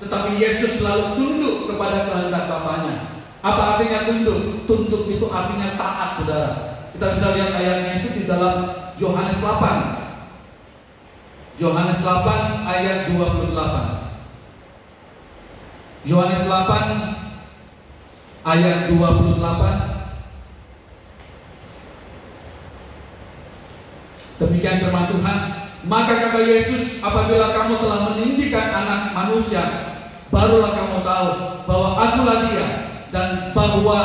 Tetapi Yesus selalu tunduk kepada kehendak Bapaknya. Apa artinya tunduk? Tunduk itu artinya taat, saudara. Kita bisa lihat ayatnya itu di dalam Yohanes 8. Yohanes 8 ayat 28. Yohanes 8 ayat 28. Demikian firman Tuhan. Maka kata Yesus, apabila kamu telah meninggikan Anak Manusia, barulah kamu tahu bahwa Akulah Dia, dan bahwa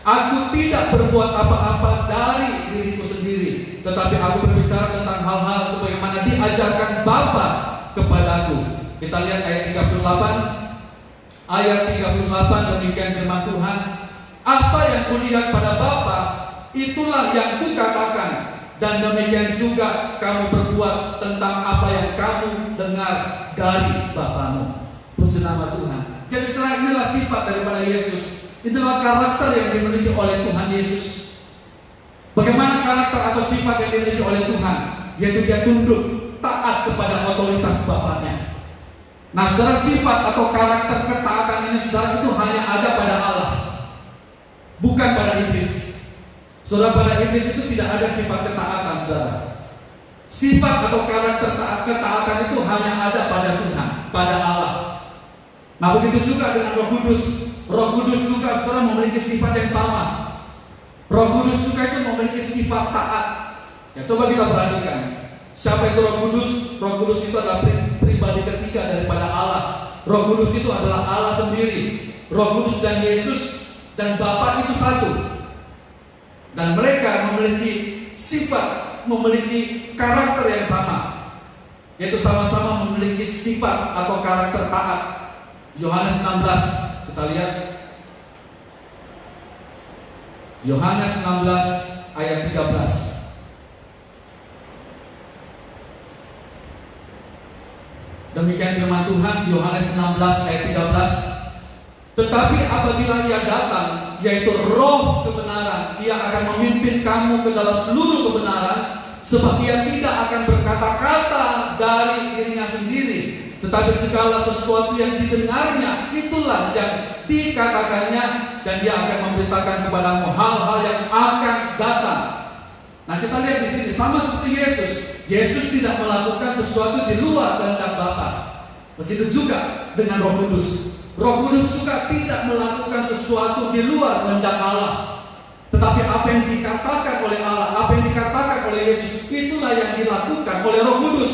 Aku tidak berbuat apa-apa dari diriku sendiri, tetapi Aku berbicara tentang hal-hal sebagaimana diajarkan Bapa kepadaku. Kita lihat ayat 38. Ayat 38, demikian firman Tuhan. Apa yang kulihat pada Bapa, itulah yang kukatakan, dan demikian juga kamu berbuat tentang apa yang kamu dengar dari Bapamu. Puji nama Tuhan. Jadi setelah inilah sifat daripada Yesus. Itulah karakter yang dimiliki oleh Tuhan Yesus. Bagaimana karakter atau sifat yang dimiliki oleh Tuhan? Yaitu Dia tunduk, taat kepada otoritas Bapaknya. Nah, saudara, sifat atau karakter ketaatan ini, saudara, itu hanya ada pada Allah, bukan pada iblis. Saudara, pada iblis itu tidak ada sifat ketaatan, saudara. Sifat atau karakter ketaatan itu hanya ada pada Tuhan, pada Allah. Nah, begitu juga dengan Roh Kudus. Roh Kudus juga, saudara, memiliki sifat yang sama. Roh Kudus juga itu memiliki sifat taat. Ya, coba kita perhatikan. Siapa itu Roh Kudus? Roh Kudus itu adalah pribadi ketiga daripada Allah. Roh Kudus itu adalah Allah sendiri. Roh Kudus dan Yesus dan Bapa itu satu. Dan mereka memiliki sifat, memiliki karakter yang sama, yaitu sama-sama memiliki sifat atau karakter taat. Yohanes 16, kita lihat Yohanes 16 ayat 13. Demikian firman Tuhan, Yohanes 16 ayat 13. Tetapi apabila Ia datang, yaitu Roh kebenaran, Ia akan memimpin kamu ke dalam seluruh kebenaran, sebab Ia tidak akan berkata-kata dari dirinya sendiri, tetapi segala sesuatu yang didengarnya, itulah yang dikatakannya, dan Dia akan memberitakan kepadamu hal-hal yang akan datang. Nah, kita lihat di sini sama seperti Yesus. Yesus tidak melakukan sesuatu di luar kehendak Bapa. Begitu juga dengan Roh Kudus. Roh Kudus juga tidak melakukan sesuatu di luar kehendak Allah. Tetapi apa yang dikatakan oleh Allah, apa yang dikatakan oleh Yesus, itulah yang dilakukan oleh Roh Kudus.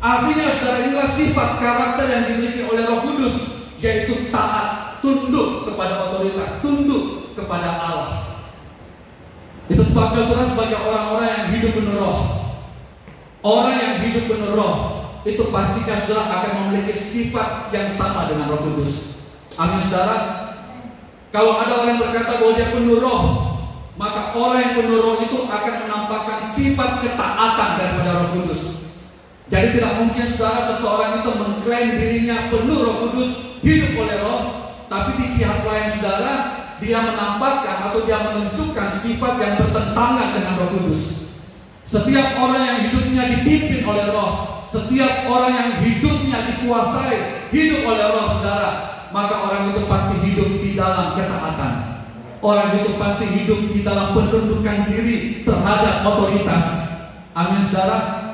Artinya, saudara, inilah sifat karakter yang dimiliki oleh Roh Kudus, yaitu taat, tunduk kepada otoritas, tunduk kepada Allah. Itu sebabnya, saudara, sebagai orang-orang yang hidup penuh Roh, orang yang hidup penuh Roh, itu pastinya, saudara, akan memiliki sifat yang sama dengan Roh Kudus. Amin, saudara. Kalau ada orang yang berkata bahwa dia penuh Roh, maka orang yang penuh Roh itu akan menampakkan sifat ketaatan daripada Roh Kudus. Jadi tidak mungkin, saudara, seseorang itu mengklaim dirinya penuh Roh Kudus, hidup oleh Roh, tapi di pihak lain, saudara, dia menampakkan atau dia menunjukkan sifat yang bertentangan dengan Roh Kudus. Setiap orang yang hidupnya dipimpin oleh Roh, setiap orang yang hidupnya dikuasai, hidup oleh Roh, saudara, maka orang itu pasti hidup di dalam ketaatan. Orang itu pasti hidup di dalam penundukan diri terhadap otoritas. Amin, saudara.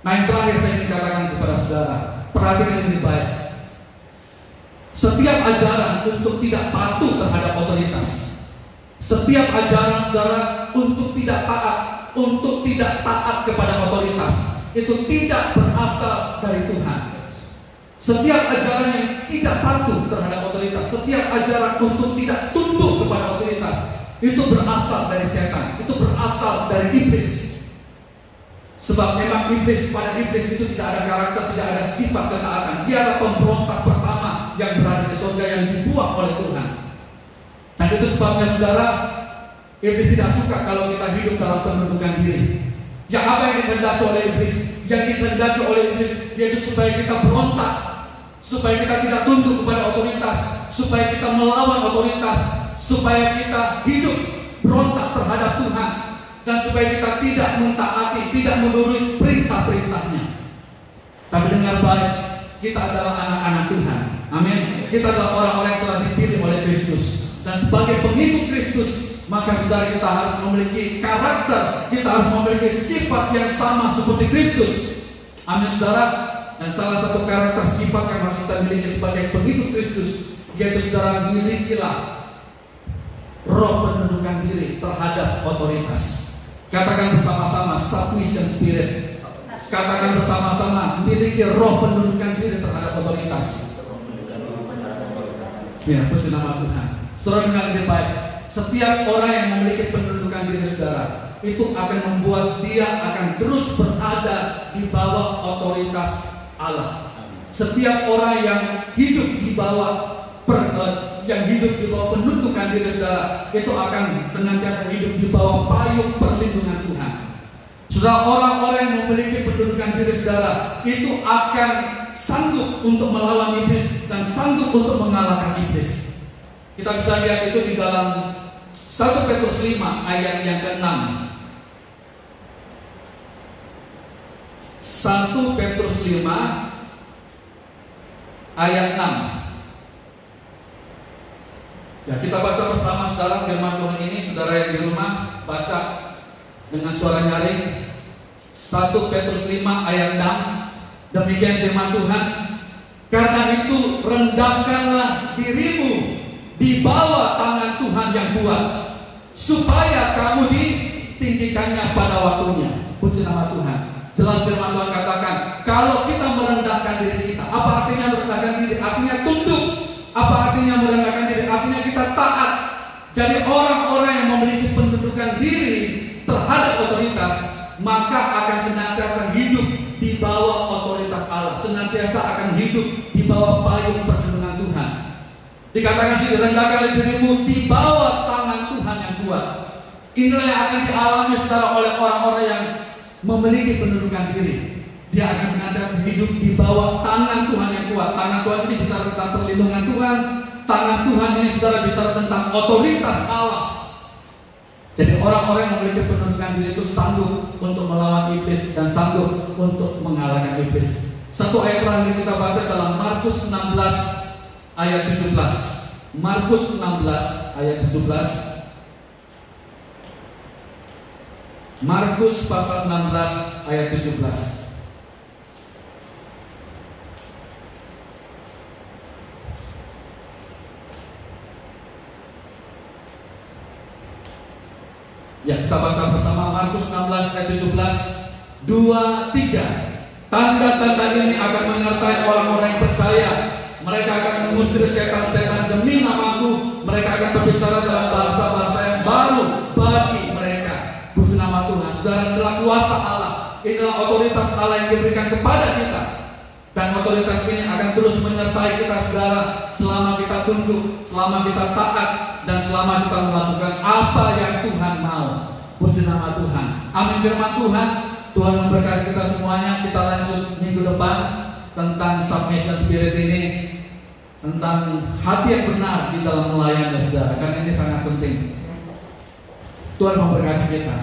Nah, yang terakhir saya ingin katakan kepada saudara, perhatikan ini baik. Setiap ajaran untuk tidak patuh terhadap otoritas, setiap ajaran, saudara, untuk tidak taat, untuk tidak taat kepada otoritas, itu tidak berasal dari Tuhan. Setiap ajaran yang tidak patuh terhadap otoritas, setiap ajaran untuk tidak tunduk kepada otoritas, itu berasal dari setan, itu berasal dari iblis. Sebab memang pada iblis itu tidak ada karakter, tidak ada sifat ketaatan. Dia adalah pemberontak pertama yang berada di surga yang dibuang oleh Tuhan. Dan itu sebabnya saudara, iblis tidak suka kalau kita hidup dalam penundukan diri. Yang apa yang dikehendaki oleh iblis? Yang dikehendaki oleh iblis yaitu supaya kita berontak, supaya kita tidak tunduk kepada otoritas, supaya kita melawan otoritas, supaya kita hidup berontak terhadap Tuhan, dan supaya kita tidak mentaati, tidak menurut perintah-perintahnya. Tapi dengar baik, kita adalah anak-anak Tuhan. Amin. Kita adalah orang-orang yang telah dipilih oleh Kristus. Dan sebagai pengikut Kristus, maka saudara kita harus memiliki karakter, kita harus memiliki sifat yang sama seperti Kristus. Amin saudara. Dan salah satu karakter sifat yang harus kita miliki sebagai pengikut Kristus, yaitu saudara, milikilah roh penundukan diri terhadap otoritas. Katakan bersama-sama, submission spirit. Katakan bersama-sama, miliki roh penundukan diri terhadap otoritas. Ya, puji nama Tuhan. Saudara dengar dengan baik, setiap orang yang memiliki penundukan diri saudara, itu akan membuat dia akan terus berada di bawah otoritas Allah. Setiap orang yang hidup di bawah penundukan diri saudara, itu akan senantiasa hidup di bawah payung perlindungan Tuhan. Saudara, orang-orang yang memiliki penundukan diri saudara, itu akan sanggup untuk melawan iblis dan sanggup untuk mengalahkan iblis. Kita bisa lihat itu di dalam 1 Petrus 5 ayat yang ke-6. 1 Petrus 5 ayat 6. Ya, kita baca bersama saudara firman Tuhan ini. Saudara yang di rumah baca dengan suara nyaring. 1 Petrus 5 ayat 6. Demikian firman Tuhan. Karena itu rendahkanlah dirimu di bawah tangan Tuhan yang kuat, supaya kamu ditinggikannya pada waktunya. Puji nama Tuhan. Jelas firman Tuhan katakan, kalau kita merendahkan diri kita. Apa artinya merendahkan diri? Artinya tunduk. Apa artinya merendahkan diri? Artinya kita taat. Jadi orang-orang yang memiliki pendudukan diri terhadap otoritas, maka akan senantiasa hidup di bawah otoritas Allah, senantiasa akan hidup di bawah payung perlindungan Tuhan. Dikatakan sih, rendahkanlah dirimu di bawah tangan Tuhan yang kuat. Inilah yang akan dialami saudara oleh orang-orang yang memiliki pendudukan diri. Dia akan senantiasa hidup di bawah tangan Tuhan yang kuat. Tangan Tuhan ini bicara tentang perlindungan Tuhan. Tangan Tuhan ini saudara bicara tentang otoritas Allah. Jadi orang-orang yang memiliki pendudukan diri itu sanggup untuk melawan iblis dan sanggup untuk mengalahkan iblis. Satu ayat terakhir kita baca dalam Markus 16 ayat 17. Markus 16 ayat 17. Markus pasal 16 ayat 17. Ya, kita baca bersama Markus 16 ayat 17. 2, 3. Tanda-tanda ini akan menyertai orang-orang yang percaya. Mereka akan mengusir setan-setan demi namaku. Mereka akan berbicara dalam bahasa-bahasa yang baru bagi mereka. Puji nama Tuhan. Saudara, adalah kuasa Allah. Inilah otoritas Allah yang diberikan kepada kita. Dan otoritas ini akan terus menyertai kita saudara, selama kita tunduk, selama kita taat, dan selama kita melakukan apa yang Tuhan mau. Puji nama Tuhan. Amin firman Tuhan. Tuhan memberkati kita semuanya. Kita lanjut minggu depan tentang submission spirit ini, tentang hati yang benar di dalam melayani saudara. Karena ini sangat penting. Tuhan memberkati kita.